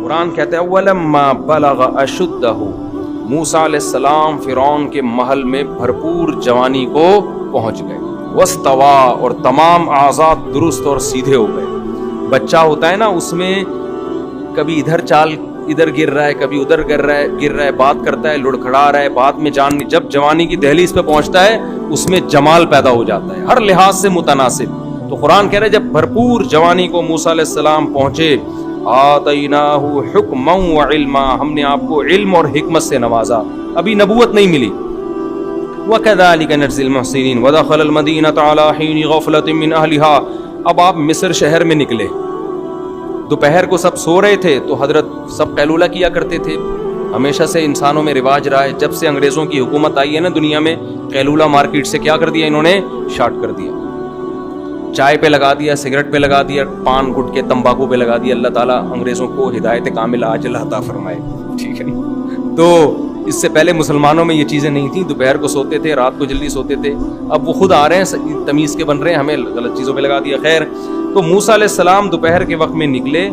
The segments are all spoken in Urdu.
قرآن کہتا ہے وَلَمَّا بَلَغَ أَشُدَّهُ، موسیٰ علیہ السلام فرعون کے محل میں بھرپور جوانی کو پہنچ گئے، وَاسْتَوَىٰ، اور تمام اعضاء درست اور سیدھے ہو گئے. بچہ ہوتا ہے نا، اس میں کبھی ادھر گر رہا ہے، کبھی ادھر گر رہا ہے، بات کرتا ہے، لڑکھڑا رہا ہے، بات میں جان نہیں. جب جوانی کی دہلیز پہ پہنچتا ہے اس میں جمال پیدا ہو جاتا ہے، ہر لحاظ سے متناسب. تو قرآن کہہ رہا ہے جب بھرپور جوانی کو موسیٰ علیہ السلام پہنچے، آتیناہ حکما وعلما، ہم نے آپ کو علم اور حکمت سے نوازا، ابھی نبوت نہیں ملی. وَكَذَلِكَ نَجْزِي الْمُحْسِنِينَ وَدَخَلَ الْمَدِينَةَ عَلَى حِينِ غَفْلَةٍ مِّنْ أَهْلِهَا. اب آپ مصر شہر میں نکلے، دوپہر کو سب سو رہے تھے تو حضرت سب قیلولہ کیا کرتے تھے. ہمیشہ سے انسانوں میں رواج رہا ہے، جب سے انگریزوں کی حکومت آئی ہے نا دنیا میں، قیلولہ مارکیٹ سے کیا کر دیا انہوں نے، شارٹ کر دیا. چائے پہ لگا دیا، سگریٹ پہ لگا دیا، پان گٹکے تمباکو پہ لگا دیا. اللہ تعالیٰ انگریزوں کو ہدایت کامل عاجل عطا فرمائے. ٹھیک ہے. تو اس سے پہلے مسلمانوں میں یہ چیزیں نہیں تھیں، دوپہر کو سوتے تھے، رات کو جلدی سوتے تھے. اب وہ خود آ رہے ہیں، تمیز کے بن رہے ہیں، ہمیں غلط چیزوں پہ لگا دیا. خیر، تو موسیٰ علیہ السلام دوپہر کے وقت میں نکلے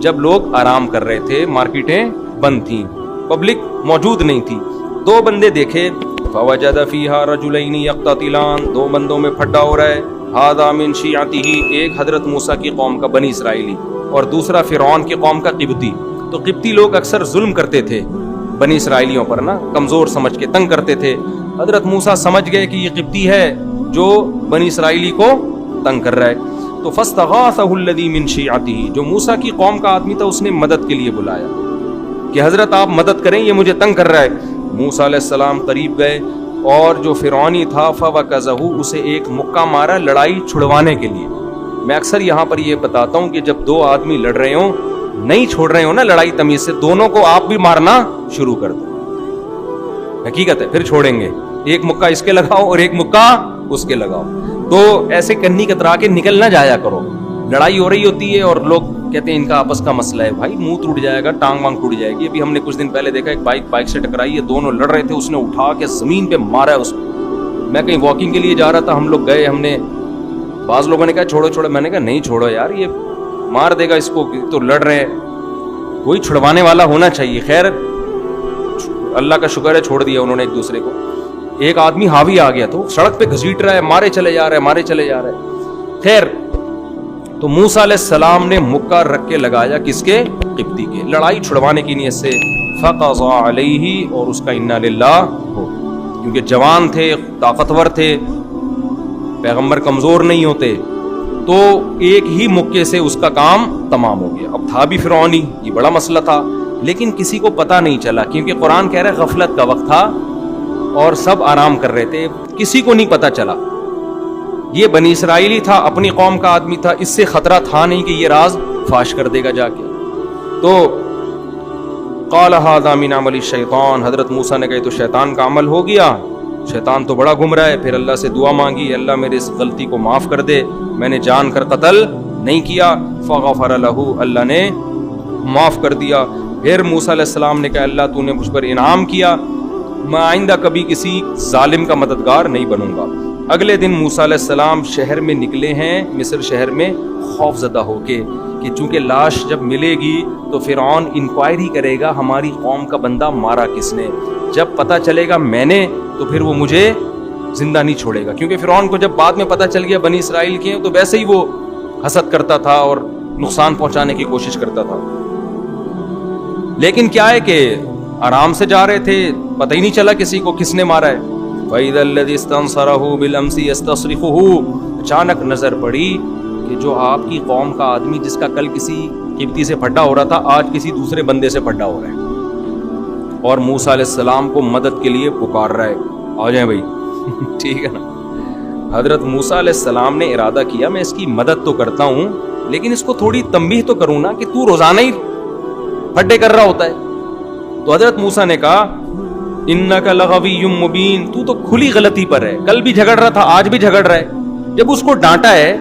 جب لوگ آرام کر رہے تھے، مارکیٹیں بند تھیں، پبلک موجود نہیں تھی. دو بندے دیکھے، فوجد فیہا رجلین یقتتلان، دو بندوں میں پھڈا ہو رہا ہے. ھذا من شیعتہ، ایک حضرت موسیٰ کی قوم کا بنی اسرائیلی اور دوسرا فرعون کی قوم کا قبطی. تو قبطی لوگ اکثر ظلم کرتے تھے بنی اسرائیلیوں پر نا، کمزور سمجھ کے تنگ کرتے تھے. حضرت موسیٰ سمجھ گئے کہ یہ قبطی ہے جو بنی اسرائیلی کو تنگ کر رہا ہے. تو فاستغاثہ الذی من شیعتہ، جو موسیٰ کی قوم کا آدمی تھا اس نے مدد کے لیے بلایا کہ حضرت آپ مدد کریں، یہ مجھے تنگ کر رہا ہے. موسیٰ علیہ السلام قریب گئے اور جو فرعونی تھا فوکزہ، اسے ایک مکہ مارا لڑائی چھڑوانے کے لیے. میں اکثر یہاں پر یہ بتاتا ہوں کہ جب دو آدمی لڑ رہے ہوں، نہیں چھوڑ رہے ہوں نا لڑائی تمیز سے، دونوں کو آپ بھی مارنا شروع کر دو. حقیقت ہے، پھر چھوڑیں گے. ایک مکہ اس کے لگاؤ اور ایک مکہ اس کے لگاؤ. تو ایسے کنی کترا کے نکل نہ جایا کرو. لڑائی ہو رہی ہوتی ہے اور لوگ کہتے ہیں ان کا آپس کا مسئلہ ہے. بھائی منہ ٹوٹ جائے گا، ٹانگ وانگ ٹوٹ جائے گی. ابھی ہم نے کچھ دن پہلے دیکھا ایک بائک سے ٹکرائی ہے، دونوں لڑ رہے تھے، اس نے اٹھا کے زمین پہ مارا ہے اس کو. میں کہیں واکنگ کے لیے جا رہا تھا، ہم لوگ گئے، ہم نے بعض لوگوں نے کہا چھوڑو، میں نے کہا نہیں چھوڑو یار، یہ مار دے گا اس کو، تو لڑ رہے ہیں، کوئی چھڑوانے والا ہونا چاہیے. خیر اللہ کا شکر ہے چھوڑ دیا انہوں نے ایک دوسرے کو. ایک آدمی حاوی آ گیا تو سڑک پہ گھسیٹ رہا ہے، مارے چلے جا رہا ہے. خیر تو موسیٰ علیہ السلام نے مکہ رکھ کے لگایا کس کے، قبطی کے، لڑائی چھڑوانے کی نیت سے. فقضى علیہ، اور اس کا انا للہ ہو، کیونکہ جوان تھے، طاقتور تھے، پیغمبر کمزور نہیں ہوتے. تو ایک ہی مکے سے اس کا کام تمام ہو گیا. اب تھا بھی فرعونی، یہ بڑا مسئلہ تھا، لیکن کسی کو پتہ نہیں چلا، کیونکہ قرآن کہہ رہا ہے غفلت کا وقت تھا اور سب آرام کر رہے تھے، کسی کو نہیں پتہ چلا. یہ بنی اسرائیلی تھا، اپنی قوم کا آدمی تھا، اس سے خطرہ تھا نہیں کہ یہ راز فاش کر دے گا جا کے. تو قال ھذا من عمل الشیطان، حضرت موسیٰ نے کہا تو شیطان کا عمل ہو گیا، شیطان تو بڑا گم رہا ہے. پھر اللہ سے دعا مانگی، اللہ میرے اس غلطی کو معاف کر دے، میں نے جان کر قتل نہیں کیا. فغفر لہ، اللہ نے معاف کر دیا. پھر موسیٰ علیہ السلام نے کہا اللہ تو نے مجھ پر انعام کیا، میں آئندہ کبھی کسی ظالم کا مددگار نہیں بنوں گا. اگلے دن موسیٰ علیہ السلام شہر میں نکلے ہیں، مصر شہر میں، خوف زدہ ہو کے کہ چونکہ لاش جب ملے گی تو فرعون انکوائری کرے گا ہماری قوم کا بندہ مارا کس نے. جب پتہ چلے گا میں نے تو پھر وہ مجھے زندہ نہیں چھوڑے گا. کیونکہ فرعون کو جب بعد میں پتہ چل گیا بنی اسرائیل کے تو ویسے ہی وہ حسد کرتا تھا اور نقصان پہنچانے کی کوشش کرتا تھا. لیکن کیا ہے کہ آرام سے جا رہے تھے، پتہ ہی نہیں چلا کسی کو کس نے مارا ہے. فَإِذَا الَّذِي اسْتَنصَرَهُ بِالْأَمْسِ يَسْتَصْرِخُهُ، اچانک نظر پڑی کہ جو آپ کی قوم کا آدمی جس کا کل کسی قبطی سے پھڈا ہو رہا تھا آج کسی دوسرے بندے سے پھڈا ہو رہا ہے اور موسیٰ علیہ السلام کو مدد کے لیے پکار رہا ہے، آ جائیں بھائی. ٹھیک ہے نا. حضرت موسیٰ علیہ السلام نے ارادہ کیا میں اس کی مدد تو کرتا ہوں لیکن اس کو تھوڑی تنبیہ تو کروں نا کہ تو روزانہ ہی پھڈے کر رہا ہوتا ہے. تو حضرت موسیٰ نے کہا انک لغوی مبین، تو تو کھلی غلطی پر ہے، کل بھی جھگڑ رہا تھا آج بھی جھگڑ رہا ہے. جب اس کو ڈانٹا ہے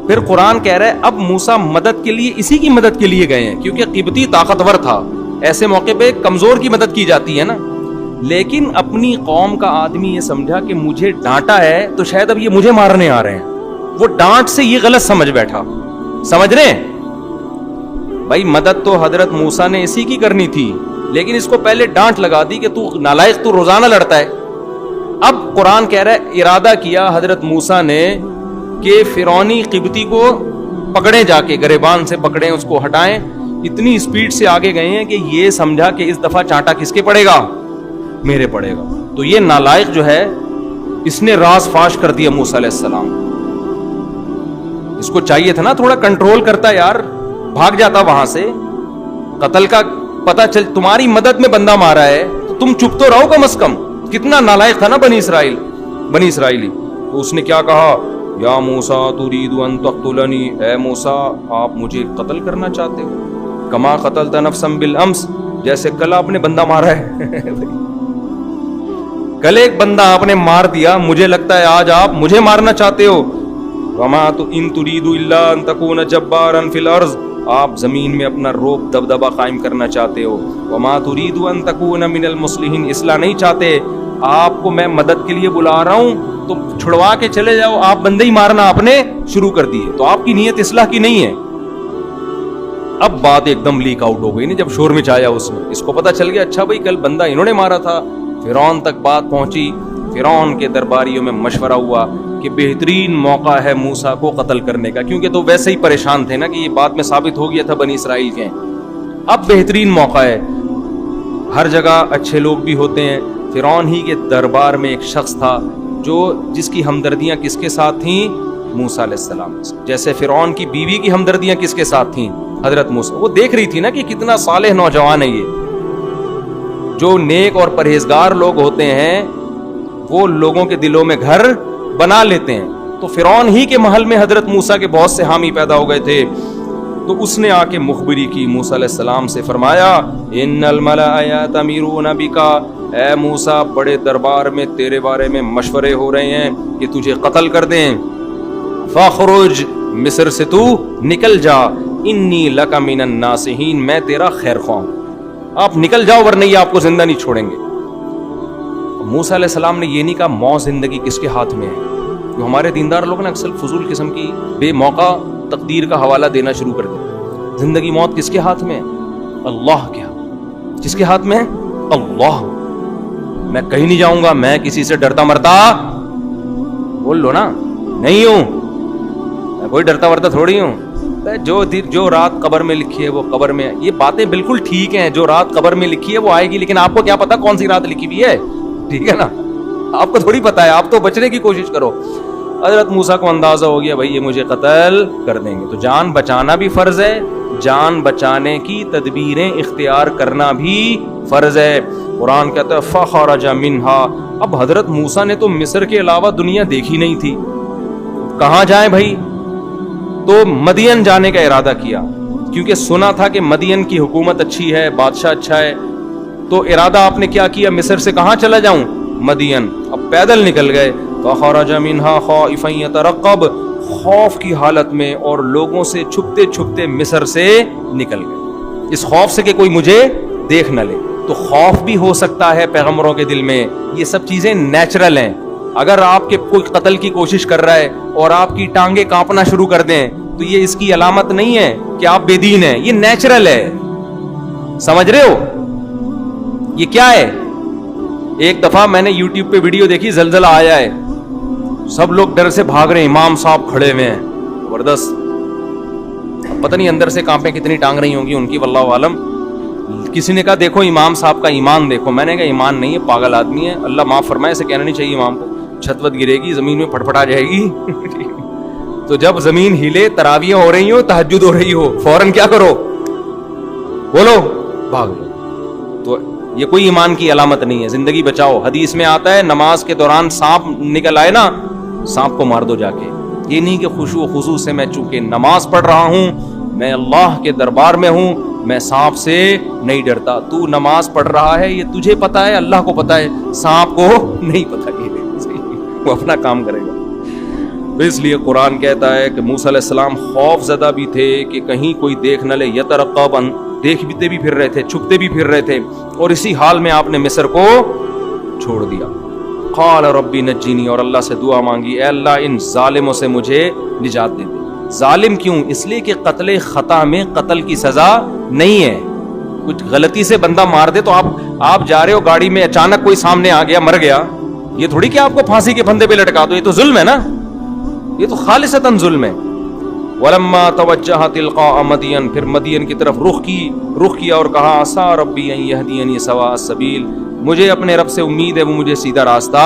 پھر قرآن کہہ رہا ہے اب موسیٰ مدد کے لیے اسی کی مدد کے لیے گئے ہیں، کیونکہ قبطی طاقتور تھا، ایسے موقع پہ کمزور کی مدد کی جاتی ہے نا. لیکن اپنی قوم کا آدمی یہ سمجھا کہ مجھے ڈانٹا ہے تو شاید اب یہ مجھے مارنے آ رہے ہیں، وہ ڈانٹ سے یہ غلط سمجھ بیٹھا. سمجھ رہے ہیں بھائی مدد تو حضرت موسیٰ نے اسی کی کرنی تھی، لیکن اس کو پہلے ڈانٹ لگا دی کہ تو نالائق، تو روزانہ لڑتا ہے۔ اب قرآن کہہ رہا ہے ارادہ کیا حضرت موسیٰ نے کہ فرعونی قبطی کو پکڑیں، جا کے گریبان سے پکڑیں، اس کو ہٹائیں۔ اتنی اسپیڈ سے آگے گئے ہیں کہ یہ سمجھا کہ اس دفعہ چانٹا کس کے پڑے گا؟ میرے پڑے گا۔ تو یہ نالائق جو ہے اس نے راز فاش کر دیا موسیٰ علیہ السلام۔ اس کو چاہیے تھا نا تھوڑا کنٹرول کرتا، یار بھاگ جاتا وہاں سے۔ قتل کا پتہ چل تمہاری مدد میں بندہ مارا ہے تو تم چپ تو رہو کم از کم۔ کتنا نالائق تھا نا بنی اسرائیلی۔ تو اس نے کیا کہا؟ یا موسیٰ ترید ان تقتلنی، اے موسیٰ آپ مجھے قتل کرنا چاہتے ہو، کما قتلت نفسا بالامس، جیسے کل آپ نے بندہ مارا ہے۔ کل ایک بندہ آپ نے مار دیا، مجھے لگتا ہے آج آپ مجھے مارنا چاہتے ہو۔ وما ان ترید الا ان تکون جبارا فی الارض، آپ زمین میں اپنا روب دبدبہ قائم کرنا چاہتے ہو۔ وما ترید ان تکون من المصلحین، اصلاح نہیں چاہتے، آپ کو میں مدد کے لیے بلا رہا ہوں تو چھڑوا کے چلے جاؤ، آپ بندے ہی مارنا آپ نے شروع کر دیے، تو آپ کی نیت اصلاح کی نہیں ہے۔ اب بات ایک دم لیک آؤٹ ہو گئی نا، جب شور مچایا اس نے، اس کو پتا چل گیا اچھا بھائی کل بندہ انہوں نے مارا تھا۔ فرعون تک بات پہنچی، فرعون کے درباریوں میں مشورہ ہوا کہ بہترین موقع ہے موسیٰ کو قتل کرنے کا، کیونکہ تو ویسے ہی پریشان تھے نا کہ یہ بات میں ثابت ہو گیا تھا بنی اسرائیل کے۔ اب بہترین موقع ہے، ہر جگہ اچھے لوگ بھی ہوتے ہیں۔ فرعون ہی کے دربار میں ایک شخص تھا جس کی ہمدردیاں کس کے ساتھ تھیں؟ موسیٰ علیہ السلام۔ جیسے فرعون کی بیوی کی ہمدردیاں کس کے ساتھ تھیں؟ حضرت موسیٰ۔ وہ دیکھ رہی تھی نا کہ کتنا صالح نوجوان ہے یہ۔ جو نیک اور پرہیزگار لوگ ہوتے ہیں وہ لوگوں کے دلوں میں گھر بنا لیتے ہیں۔ تو فرعون ہی کے محل میں حضرت موسیٰ کے بہت سے حامی پیدا ہو گئے تھے۔ تو اس نے آ کے مخبری کی موسیٰ علیہ السلام سے، فرمایا ان الملأ یأتمرون بک، اے موسیٰ بڑے دربار میں تیرے بارے میں مشورے ہو رہے ہیں کہ تجھے قتل کر دیں۔ فاخرج، مصر سے تو نکل جا، انی لک من الناصحین، میں تیرا خیر خواہ ہوں، آپ نکل جاؤ ورنہ یہ آپ کو زندہ نہیں چھوڑیں گے۔ موسیٰ علیہ السلام نے یہ نہیں کہا موت زندگی کس کے ہاتھ میں ہے۔ جو ہمارے دیندار لوگ نا اکثر فضول قسم کی بے موقع تقدیر کا حوالہ دینا شروع کر دیں۔ زندگی موت کس کے ہاتھ میں ہے؟ اللہ کے ہاتھ۔ کس کے ہاتھ میں ہے؟ اللہ۔ میں کہیں نہیں جاؤں گا، میں کسی سے ڈرتا مرتا بول لو نا نہیں ہوں، میں کوئی ڈرتا مرتا تھوڑی ہوں۔ جو رات قبر میں لکھی ہے وہ قبر میں ہے۔ یہ باتیں بالکل ٹھیک ہیں، جو رات قبر میں لکھی ہے وہ آئے گی، لیکن آپ کو کیا پتا کون سی رات لکھی ہوئی ہے؟ ٹھیک ہے نا، آپ کو تھوڑی پتا ہے، آپ تو بچنے کی کوشش کرو۔ حضرت موسیٰ کو اندازہ ہو گیا بھائی یہ مجھے قتل کر دیں گے، تو جان بچانا بھی فرض ہے، جان بچانے کی تدبیریں اختیار کرنا بھی فرض ہے۔ قرآن کہتا ہے فخرج منہا، اب حضرت موسیٰ نے تو مصر کے علاوہ دنیا دیکھی نہیں تھی، کہاں جائیں بھائی؟ تو مدین جانے کا ارادہ کیا، کیونکہ سنا تھا کہ مدین کی حکومت اچھی ہے، بادشاہ اچھا ہے۔ تو ارادہ آپ نے کیا کیا؟ مصر سے کہاں چلا جاؤں؟ مدین۔ اب پیدل نکل گئے۔ فخرج منہا خائفا یترقب، خوف کی حالت میں اور لوگوں سے چھپتے چھپتے مصر سے نکل گئے، اس خوف سے کہ کوئی مجھے دیکھ نہ لے۔ تو خوف بھی ہو سکتا ہے پیغمبروں کے دل میں، یہ سب چیزیں نیچرل ہیں۔ اگر آپ کے کوئی قتل کی کوشش کر رہا ہے اور آپ کی ٹانگیں کانپنا شروع کر دیں تو یہ اس کی علامت نہیں ہے کہ آپ بے دین ہیں، یہ نیچرل ہے۔ سمجھ رہے ہو یہ کیا ہے؟ ایک دفعہ میں نے یوٹیوب پہ ویڈیو دیکھی، زلزلہ آیا ہے، سب لوگ ڈر سے بھاگ رہے ہیں، امام صاحب کھڑے ہوئے ہیں، زبردست۔ پتہ نہیں اندر سے کانپیں کتنی ٹانگ رہی ہوں گی ان کی، واللہ عالم۔ کسی نے کہا دیکھو امام صاحب کا ایمان دیکھو، میں نے کہا ایمان نہیں ہے، پاگل آدمی ہے، اللہ معاف فرمائے، اسے کہنا نہیں چاہیے امام کو، چھت وت گرے گی، زمین میں پھٹ پھٹا جائے گی۔ تو جب زمین ہلے، تراویح ہو رہی ہو، تہجد ہو رہی ہو، فوراً کیا کرو؟ بولو بھاگ لو۔ تو یہ کوئی ایمان کی علامت نہیں ہے، زندگی بچاؤ۔ حدیث میں آتا ہے نماز کے دوران سانپ نکل آئے نا، سانپ کو مار دو جا کے۔ یہ نہیں کہ خشوع و خضوع سے میں چونکہ نماز پڑھ رہا ہوں، میں اللہ کے دربار میں ہوں، میں سانپ سے نہیں ڈرتا۔ تو نماز پڑھ رہا ہے یہ تجھے پتا ہے، اللہ کو پتا ہے، سانپ کو نہیں پتا، وہ اپنا کام کرے گا۔ تو اس لیے قرآن کہتا ہے کہ موسیٰ علیہ السلام خوف زدہ بھی تھے کہ کہیں کوئی دیکھ نہ لے، یترقبن، دیکھتے بھی پھر رہے تھے، چھپتے بھی پھر رہے تھے، اور اسی حال میں آپ نے مصر کو چھوڑ دیا۔ قال ربی نجینی، اور اللہ سے دعا مانگی، اے اللہ ان ظالموں سے مجھے نجات دے دے۔ ظالم کیوں؟ اس لیے کہ قتل خطا میں قتل کی سزا نہیں ہے. کچھ غلطی سے بندہ مار دے تو آپ جا رہے ہو گاڑی میں، اچانک کوئی سامنے آ گیا مر گیا، یہ تھوڑی کہ آپ کو پھانسی کے پھندے پہ لٹکا دو، یہ تو ظلم ہے نا، یہ تو خالصتاً ظلم ہے. ولما توجہ تلقاء مدین، پھر مدین کی طرف رخ کیا اور کہا عسى ربی ان یہدینی سواء السبیل، مجھے اپنے رب سے امید ہے وہ مجھے سیدھا راستہ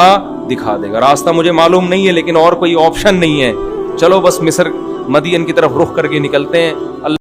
دکھا دے گا. راستہ مجھے معلوم نہیں ہے لیکن اور کوئی آپشن نہیں ہے، چلو بس مصر مدین کی طرف رخ کر کے نکلتے ہیں. اللہ